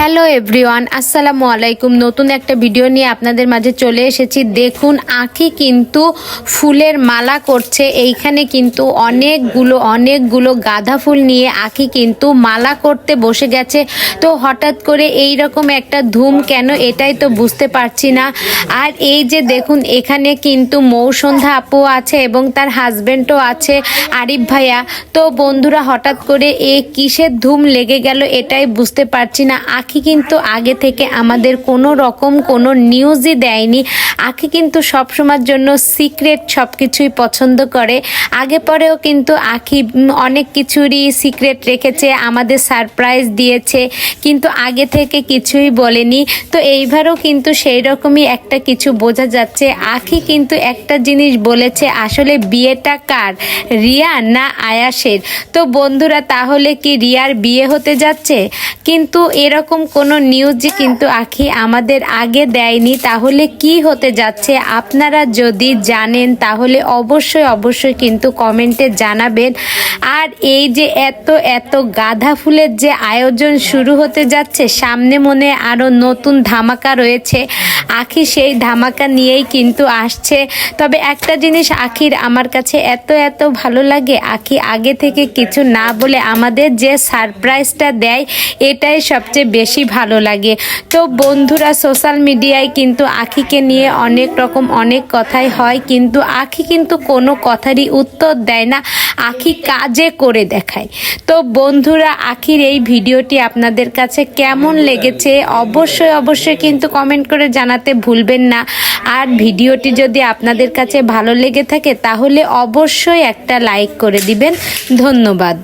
Hello everyone, আসসালামু আলাইকুম। নতুন একটা ভিডিও নিয়ে আপনাদের মাঝে চলে এসেছি। দেখুন, আঁখি কিন্তু ফুলের মালা করছে। এইখানে কিন্তু অনেকগুলো গাঁদা ফুল নিয়ে আঁখি কিন্তু মালা করতে বসে গেছে। তো হঠাৎ করে এই রকম একটা ধুম কেন, এটাই তো বুঝতে পারছি না। আর এই যে দেখুন, এখানে কিন্তু মৌসন্ধ্যা আপু আছে এবং তার হাজবেন্ডও আছে, আরিফ ভাইয়া। তো বন্ধুরা, হঠাৎ করে কিসের ধুম লেগে গেল এটাই বুঝতে পারছি না। আঁখি কিন্তু আগে থেকে আমাদের কোনো নিউজই দেয়নি। আঁখি কিন্তু সবসময়ের জন্য সিক্রেট সব কিছুই পছন্দ করে। আগে পরেও কিন্তু আঁখি অনেক কিছুরই সিক্রেট রেখেছে, আমাদের সারপ্রাইজ দিয়েছে, কিন্তু আগে থেকে কিছুই বলেনি। তো এইবারও কিন্তু সেই রকমই একটা কিছু বোঝা যাচ্ছে। আঁখি কিন্তু একটা জিনিস বলেছে, আসলে বিয়েটা কার, রিয়া না আয়াসের? তো বন্ধুরা, তাহলে কি রিয়ার বিয়ে হতে যাচ্ছে? কিন্তু এরকম কোনো নিউজই কিন্তু আঁখি আমাদের আগে দেয়নি। তাহলে কি হতে যাচ্ছে আপনারা যদি জানেন তাহলে অবশ্যই কিন্তু কমেন্টে জানাবেন। আর এই যে এত গাঁদা ফুলের যে আয়োজন শুরু হতে যাচ্ছে, সামনে মনে আরও নতুন ধামাকা রয়েছে। আঁখি সেই ধামাকা নিয়েই কিন্তু আসছে। তবে একটা জিনিস আঁখির আমার কাছে এত ভালো লাগে, আঁখি আগে থেকে কিছু না বলে আমাদের যে সারপ্রাইজটা দেয়, এটাই সবচেয়ে বেশি ভালো লাগে। তো বন্ধুরা, সোশ্যাল মিডিয়ায় কিন্তু আঁখিকে নিয়ে অনেক কথাই হয়, কিন্তু আঁখি কিন্তু কোনো কথারই উত্তর দেয় না, আঁখি কাজে করে দেখায়। তো বন্ধুরা, আঁখির এই ভিডিওটি আপনাদের কাছে কেমন লেগেছে অবশ্যই কিন্তু কমেন্ট করে জানাতে ভুলবেন না। আর ভিডিওটি যদি আপনাদের কাছে ভালো লেগে থাকে তাহলে অবশ্যই একটা লাইক করে দিবেন। ধন্যবাদ।